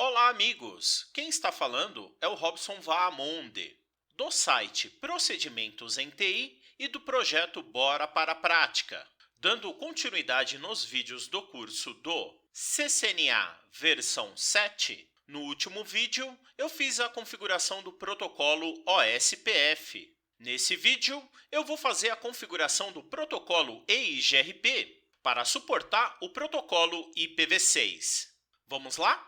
Olá, amigos! Quem está falando é o Robson Vaamonde, do site Procedimentos em TI e do projeto Bora para a Prática, dando continuidade nos vídeos do curso do CCNA versão 7. No último vídeo, eu fiz a configuração do protocolo OSPF. Nesse vídeo, eu vou fazer a configuração do protocolo EIGRP para suportar o protocolo IPv6. Vamos lá?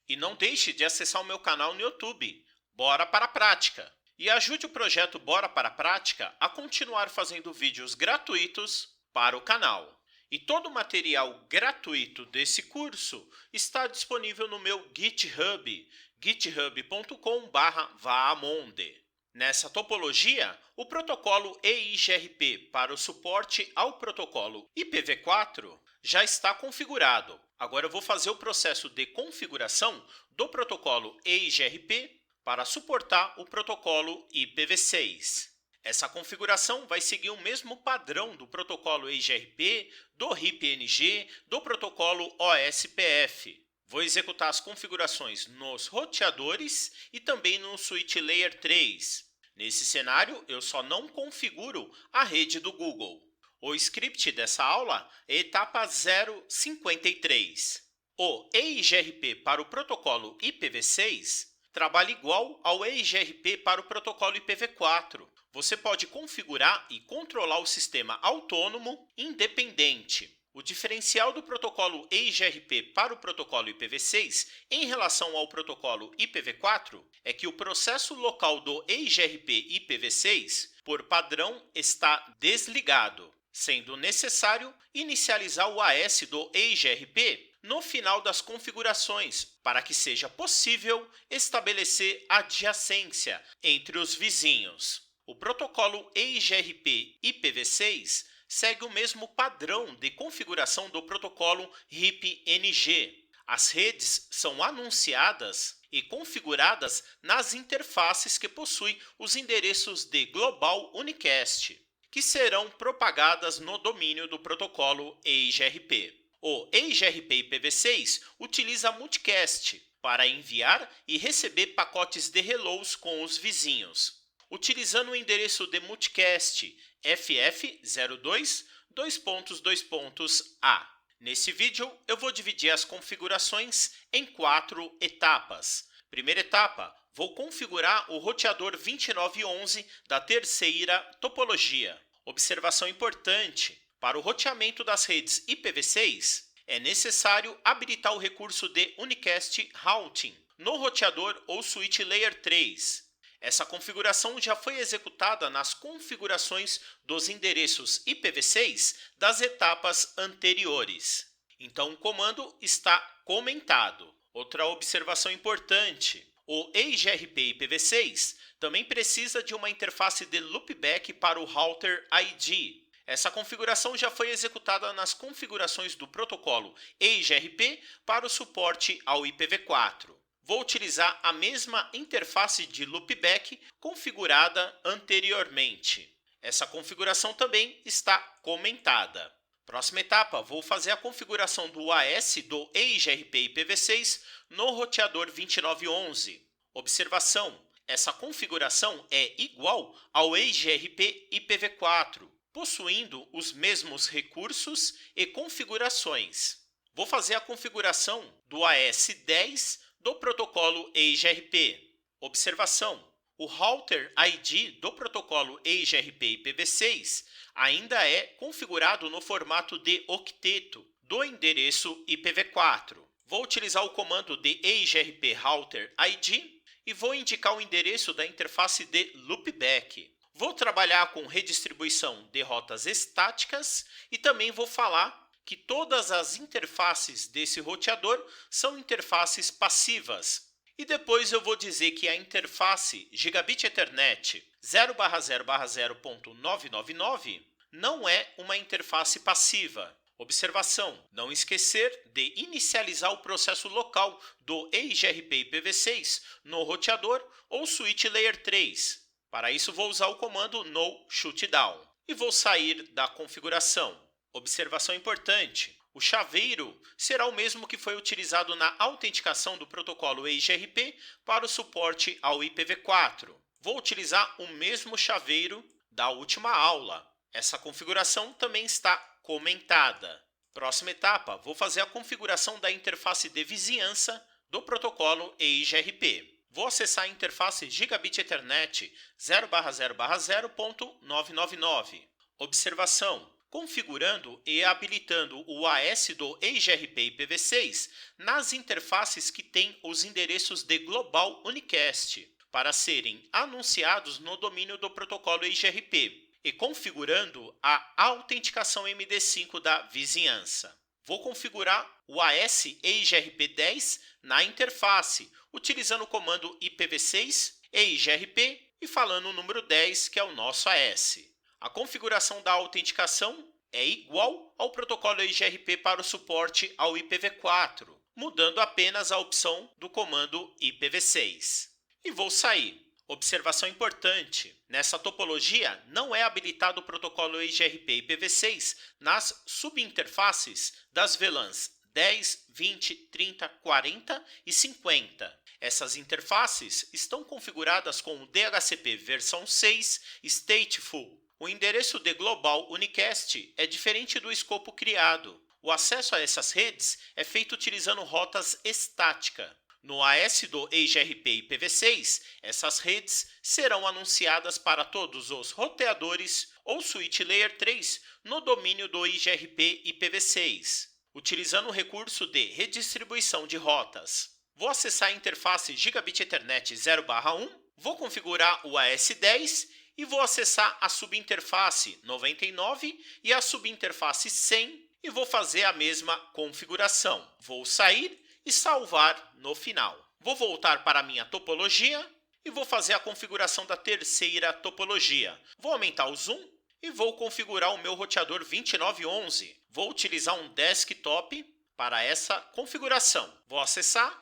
E não deixe de acessar o meu canal no YouTube, Bora para a Prática. E ajude o projeto Bora para a Prática a continuar fazendo vídeos gratuitos para o canal. E todo o material gratuito desse curso está disponível no meu GitHub, github.com/vaamonde. Nessa topologia, o protocolo EIGRP para o suporte ao protocolo IPv4 já está configurado. Agora eu vou fazer o processo de configuração do protocolo EIGRP para suportar o protocolo IPv6. Essa configuração vai seguir o mesmo padrão do protocolo EIGRP, do RIP-NG, do protocolo OSPF. Vou executar as configurações nos roteadores e também no Switch Layer 3. Nesse cenário, eu só não configuro a rede do Google. O script dessa aula é etapa 053. O EIGRP para o protocolo IPv6 trabalha igual ao EIGRP para o protocolo IPv4. Você pode configurar e controlar o sistema autônomo independente. O diferencial do protocolo EIGRP para o protocolo IPv6 em relação ao protocolo IPv4 é que o processo local do EIGRP IPv6, por padrão, está desligado, sendo necessário inicializar o AS do EIGRP no final das configurações para que seja possível estabelecer adjacência entre os vizinhos. O protocolo EIGRP IPv6 segue o mesmo padrão de configuração do protocolo RIP-NG. As redes são anunciadas e configuradas nas interfaces que possuem os endereços de Global Unicast, que serão propagadas no domínio do protocolo EIGRP. O EIGRP IPv6 utiliza multicast para enviar e receber pacotes de hellos com os vizinhos, utilizando o endereço de multicast ff02:2.A. Nesse vídeo, eu vou dividir as configurações em 4 etapas. Primeira etapa, vou configurar o roteador 2911 da terceira topologia. Observação importante: para o roteamento das redes IPv6, é necessário habilitar o recurso de Unicast Routing no roteador ou Switch Layer 3. Essa configuração já foi executada nas configurações dos endereços IPv6 das etapas anteriores. Então o comando está comentado. Outra observação importante: o EIGRP IPv6 também precisa de uma interface de loopback para o Router ID. Essa configuração já foi executada nas configurações do protocolo EIGRP para o suporte ao IPv4. Vou utilizar a mesma interface de loopback configurada anteriormente. Essa configuração também está comentada. Próxima etapa, vou fazer a configuração do AS do EIGRP IPv6 no roteador 2911. Observação: essa configuração é igual ao EIGRP IPv4, possuindo os mesmos recursos e configurações. Vou fazer a configuração do AS10 do protocolo EIGRP. Observação: o Router ID do protocolo EIGRP IPv6 ainda é configurado no formato de octeto do endereço IPv4. Vou utilizar o comando de EIGRP Router ID e vou indicar o endereço da interface de loopback. Vou trabalhar com redistribuição de rotas estáticas e também vou falar que todas as interfaces desse roteador são interfaces passivas. E depois eu vou dizer que a interface Gigabit Ethernet 0/0/0.999 não é uma interface passiva. Observação: não esquecer de inicializar o processo local do EIGRP IPv6 no roteador ou Switch Layer 3. Para isso vou usar o comando no shutdown e vou sair da configuração. Observação importante: O chaveiro será o mesmo que foi utilizado na autenticação do protocolo EIGRP para o suporte ao IPv4. Vou utilizar o mesmo chaveiro da última aula. Essa configuração também está comentada. Próxima etapa, vou fazer a configuração da interface de vizinhança do protocolo EIGRP. Vou acessar a interface Gigabit Ethernet 0/0/0.999. Observação: configurando e habilitando o AS do EIGRP IPv6 nas interfaces que têm os endereços de Global Unicast, para serem anunciados no domínio do protocolo EIGRP, e configurando a autenticação MD5 da vizinhança. Vou configurar o AS EIGRP10 na interface, utilizando o comando IPv6 EIGRP e falando o número 10, que é o nosso AS. A configuração da autenticação é igual ao protocolo EIGRP para o suporte ao IPv4, mudando apenas a opção do comando IPv6. E vou sair. Observação importante: nessa topologia não é habilitado o protocolo EIGRP IPv6 nas subinterfaces das VLANs 10, 20, 30, 40 e 50. Essas interfaces estão configuradas com o DHCP versão 6 Stateful. O endereço de Global Unicast é diferente do escopo criado. O acesso a essas redes é feito utilizando rotas estática. No AS do EIGRP IPv6, essas redes serão anunciadas para todos os roteadores ou switch layer 3 no domínio do EIGRP IPv6, utilizando o recurso de redistribuição de rotas. Vou acessar a interface Gigabit Ethernet 0/1, vou configurar o AS10 e vou acessar a subinterface 99 e a subinterface 100 e vou fazer a mesma configuração. Vou sair e salvar no final. Vou voltar para a minha topologia e vou fazer a configuração da terceira topologia. Vou aumentar o zoom e vou configurar o meu roteador 2911. Vou utilizar um desktop para essa configuração. Vou acessar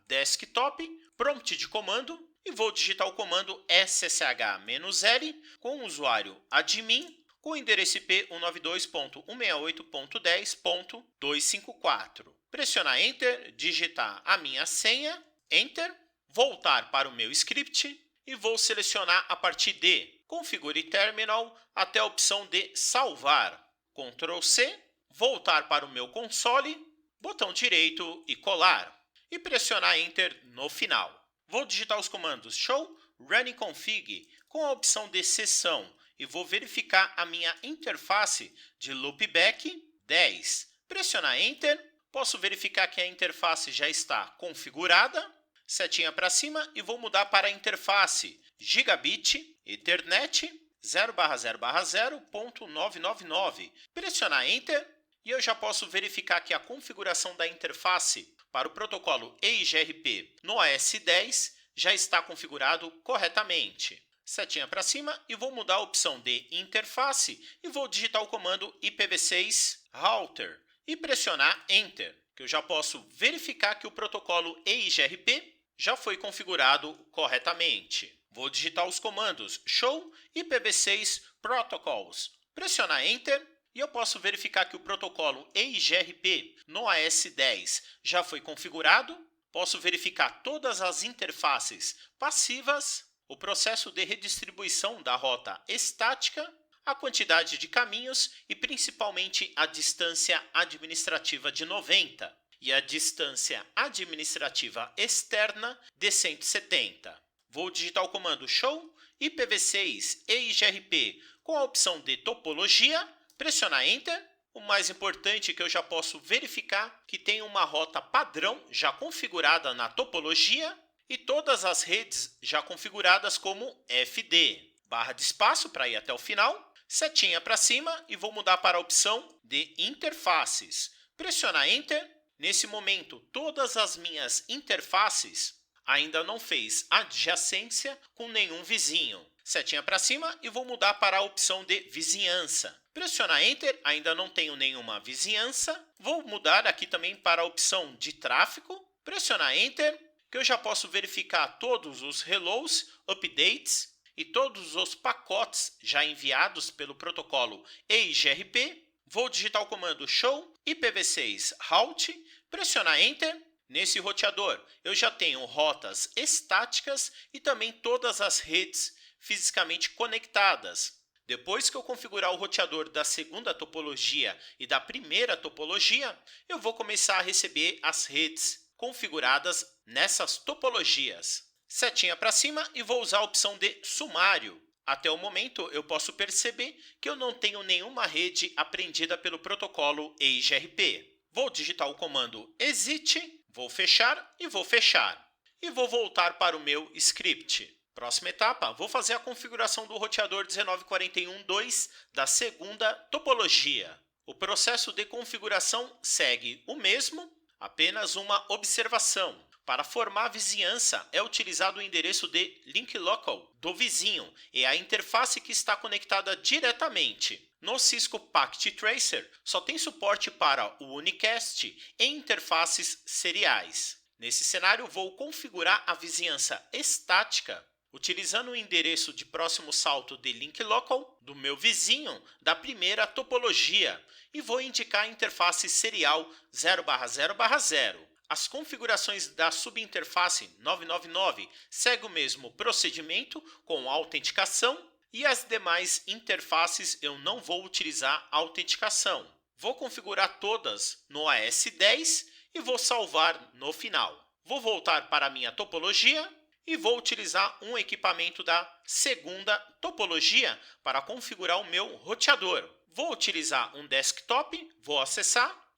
desktop, prompt de comando e vou digitar o comando ssh-l com o usuário admin com o endereço IP 192.168.10.254. Pressionar Enter, digitar a minha senha, Enter, voltar para o meu script e vou selecionar a partir de Configure Terminal até a opção de salvar. Ctrl C, voltar para o meu console, botão direito e colar. E pressionar Enter no final. Vou digitar os comandos show, running config com a opção de sessão e vou verificar a minha interface de loopback 10. Pressionar Enter, posso verificar que a interface já está configurada, setinha para cima e vou mudar para a interface Gigabit Ethernet 0/0/0.999. Pressionar Enter e eu já posso verificar que a configuração da interface para o protocolo EIGRP no AS10 já está configurado corretamente. Setinha para cima e vou mudar a opção de interface e vou digitar o comando IPv6 router e pressionar Enter, que eu já posso verificar que o protocolo EIGRP já foi configurado corretamente. Vou digitar os comandos show IPv6 protocols, pressionar Enter e eu posso verificar que o protocolo EIGRP no AS10 já foi configurado. Posso verificar todas as interfaces passivas, o processo de redistribuição da rota estática, a quantidade de caminhos e principalmente a distância administrativa de 90 e a distância administrativa externa de 170. Vou digitar o comando show IPv6 EIGRP com a opção de topologia, pressionar Enter. O mais importante é que eu já posso verificar que tem uma rota padrão já configurada na topologia e todas as redes já configuradas como FD. Barra de espaço para ir até o final, setinha para cima e vou mudar para a opção de interfaces. Pressionar Enter. Nesse momento, todas as minhas interfaces ainda não fez adjacência com nenhum vizinho. Setinha para cima e vou mudar para a opção de vizinhança. Pressionar Enter, ainda não tenho nenhuma vizinhança. Vou mudar aqui também para a opção de tráfego. Pressionar Enter, que eu já posso verificar todos os hellos, updates e todos os pacotes já enviados pelo protocolo EIGRP. Vou digitar o comando show IPv6 route, pressionar Enter. Nesse roteador, eu já tenho rotas estáticas e também todas as redes fisicamente conectadas. Depois que eu configurar o roteador da segunda topologia e da primeira topologia, eu vou começar a receber as redes configuradas nessas topologias. Setinha para cima e vou usar a opção de sumário. Até o momento, eu posso perceber que eu não tenho nenhuma rede apreendida pelo protocolo EIGRP. Vou digitar o comando exit, vou fechar e vou fechar. E vou voltar para o meu script. Próxima etapa, vou fazer a configuração do roteador 1941.2 da segunda topologia. O processo de configuração segue o mesmo, apenas uma observação. Para formar a vizinhança, é utilizado o endereço de link local do vizinho e a interface que está conectada diretamente. No Cisco Packet Tracer, só tem suporte para o unicast e interfaces seriais. Nesse cenário, vou configurar a vizinhança estática utilizando o endereço de próximo salto de link local do meu vizinho da primeira topologia e vou indicar a interface serial 0/0/0. As configurações da subinterface 999 seguem o mesmo procedimento com autenticação e as demais interfaces eu não vou utilizar autenticação. Vou configurar todas no AS10 e vou salvar no final. Vou voltar para a minha topologia e vou utilizar um equipamento da segunda topologia para configurar o meu roteador. Vou utilizar um desktop, vou acessar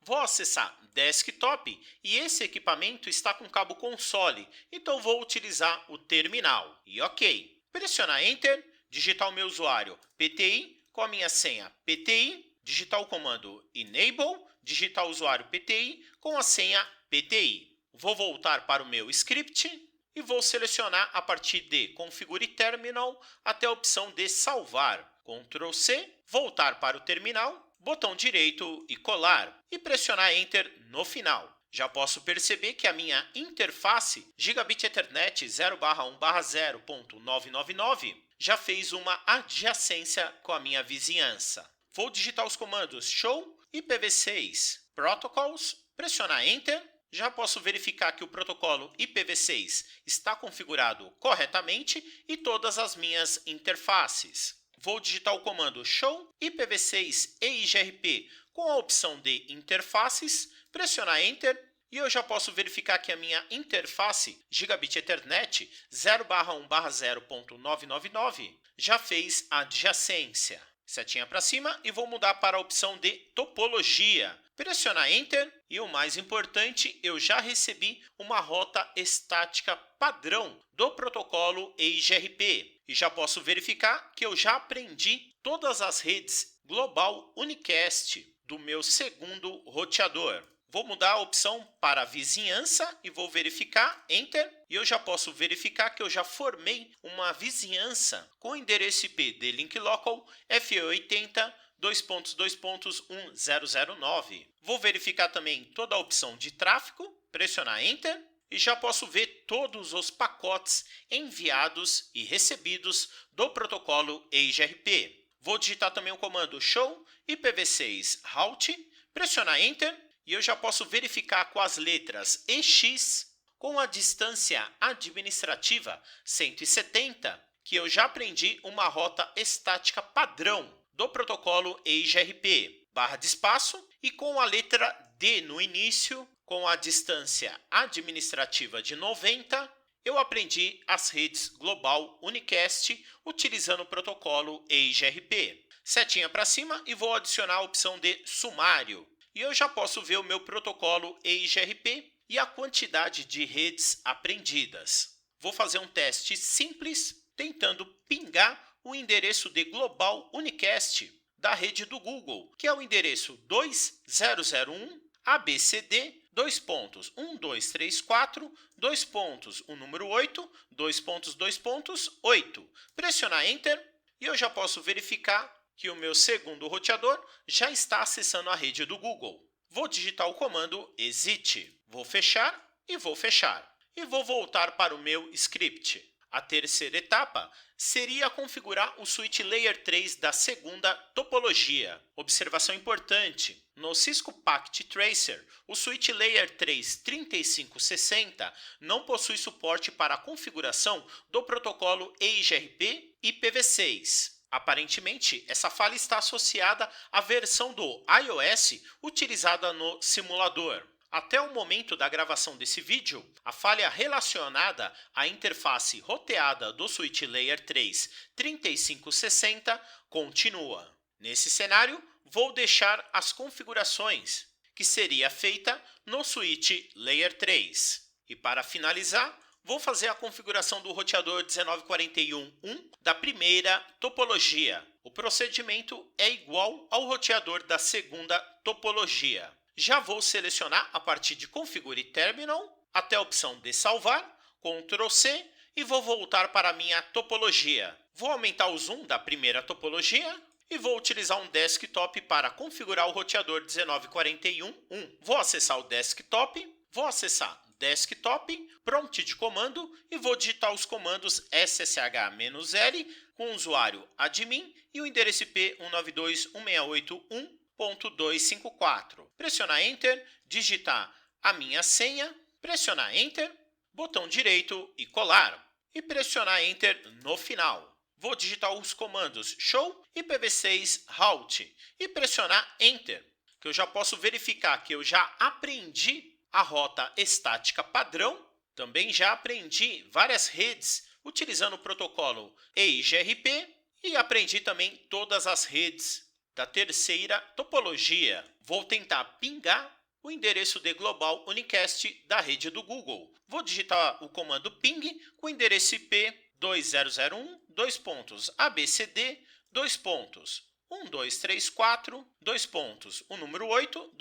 desktop e esse equipamento está com cabo console, então vou utilizar o terminal. E ok. Pressionar Enter, digitar o meu usuário PTI com a minha senha PTI, digitar o comando Enable, digitar o usuário PTI com a senha PTI. Vou voltar para o meu script e vou selecionar a partir de Configure Terminal até a opção de salvar. Ctrl C, voltar para o terminal, botão direito e colar e pressionar Enter no final. Já posso perceber que a minha interface Gigabit Ethernet 0/1/0.999 já fez uma adjacência com a minha vizinhança. Vou digitar os comandos show IPv6 protocols, pressionar Enter. Já posso verificar que o protocolo IPv6 está configurado corretamente e todas as minhas interfaces. Vou digitar o comando show IPv6 EIGRP com a opção de interfaces, pressionar Enter e eu já posso verificar que a minha interface Gigabit Ethernet 0/1/0.999 já fez a adjacência. Setinha para cima e vou mudar para a opção de topologia. Pressionar Enter e o mais importante, eu já recebi uma rota estática padrão do protocolo EIGRP e já posso verificar que eu já aprendi todas as redes Global Unicast do meu segundo roteador. Vou mudar a opção para vizinhança e vou verificar Enter e eu já posso verificar que eu já formei uma vizinhança com o endereço IP de link local FE80.2.2.1009. Vou verificar também toda a opção de tráfego, pressionar Enter e já posso ver todos os pacotes enviados e recebidos do protocolo EIGRP. Vou digitar também o comando show IPv6 route, pressionar Enter e eu já posso verificar com as letras EX com a distância administrativa 170 que eu já aprendi uma rota estática padrão do protocolo EIGRP, barra de espaço, e com a letra D no início, com a distância administrativa de 90, eu aprendi as redes Global Unicast utilizando o protocolo EIGRP. Setinha para cima e vou adicionar a opção de sumário. E eu já posso ver o meu protocolo EIGRP e a quantidade de redes aprendidas. Vou fazer um teste simples, tentando pingar o endereço de Global Unicast da rede do Google, que é o endereço 2001 ABCD 2.1234 o número 8 2.2.8. Pressionar Enter e eu já posso verificar que o meu segundo roteador já está acessando a rede do Google. Vou digitar o comando exit. Vou fechar e vou fechar. E vou voltar para o meu script. A terceira etapa seria configurar o switch Layer 3 da segunda topologia. Observação importante: no Cisco Packet Tracer, o switch Layer 3 3560 não possui suporte para a configuração do protocolo EIGRP IPv6. Aparentemente, essa falha está associada à versão do iOS utilizada no simulador. Até o momento da gravação desse vídeo, a falha relacionada à interface roteada do switch Layer 3 3560 continua. Nesse cenário, vou deixar as configurações, que seria feita no switch Layer 3. E para finalizar, vou fazer a configuração do roteador 1941.1 da primeira topologia. O procedimento é igual ao roteador da segunda topologia. Já vou selecionar a partir de Configure Terminal até a opção de salvar, Ctrl C e vou voltar para a minha topologia. Vou aumentar o zoom da primeira topologia e vou utilizar um desktop para configurar o roteador 1941.1. Vou acessar o desktop, prompt de comando e vou digitar os comandos ssh-l com o usuário admin e o endereço IP 192.168.1.254. Pressionar Enter, digitar a minha senha, pressionar Enter, botão direito e colar. E pressionar Enter no final. Vou digitar os comandos show IPv6 route e pressionar Enter, que eu já posso verificar que eu já aprendi a rota estática padrão. Também já aprendi várias redes utilizando o protocolo EIGRP e aprendi também todas as redes da terceira topologia. Vou tentar pingar o endereço de Global Unicast da rede do Google. Vou digitar o comando ping com o endereço IP 2001.2.abcd.1234, o número 8,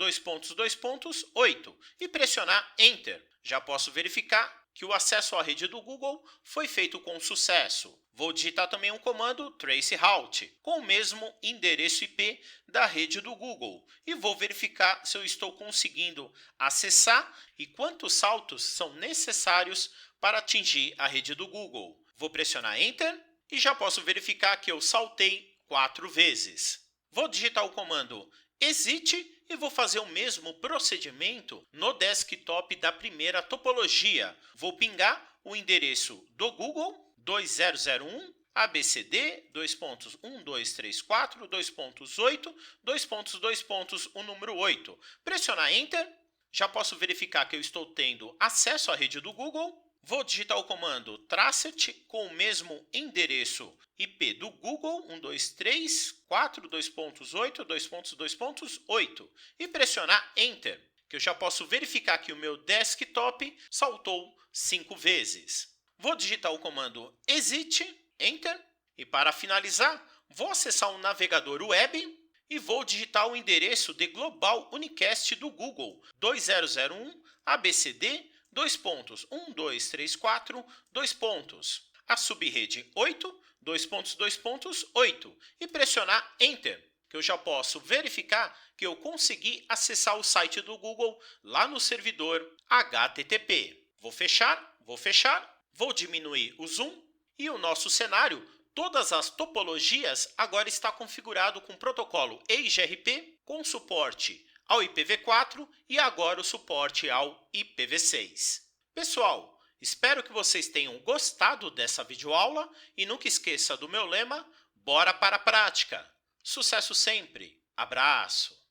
8 e pressionar Enter. Já posso verificar que o acesso à rede do Google foi feito com sucesso. Vou digitar também um comando traceroute com o mesmo endereço IP da rede do Google e vou verificar se eu estou conseguindo acessar e quantos saltos são necessários para atingir a rede do Google. Vou pressionar Enter e já posso verificar que eu saltei 4 vezes. Vou digitar o comando exit e vou fazer o mesmo procedimento no desktop da primeira topologia. Vou pingar o endereço do Google 2001 abcd.1234.8, o número 8. Pressionar Enter. Já posso verificar que eu estou tendo acesso à rede do Google. Vou digitar o comando tracet com o mesmo endereço IP do Google 123.4.2.8 e pressionar Enter, que eu já posso verificar que o meu desktop saltou 5 vezes. Vou digitar o comando exit, Enter, e para finalizar, vou acessar um navegador web e vou digitar o endereço de Global Unicast do Google 2001 abcd.1234, a subrede 8, 8 e pressionar Enter, que eu já posso verificar que eu consegui acessar o site do Google lá no servidor HTTP. Vou fechar, vou diminuir o zoom e o nosso cenário, todas as topologias, agora está configurado com o protocolo EIGRP com suporte ao IPv4 e agora o suporte ao IPv6. Pessoal, espero que vocês tenham gostado dessa videoaula e nunca esqueça do meu lema, bora para a prática. Sucesso sempre! Abraço!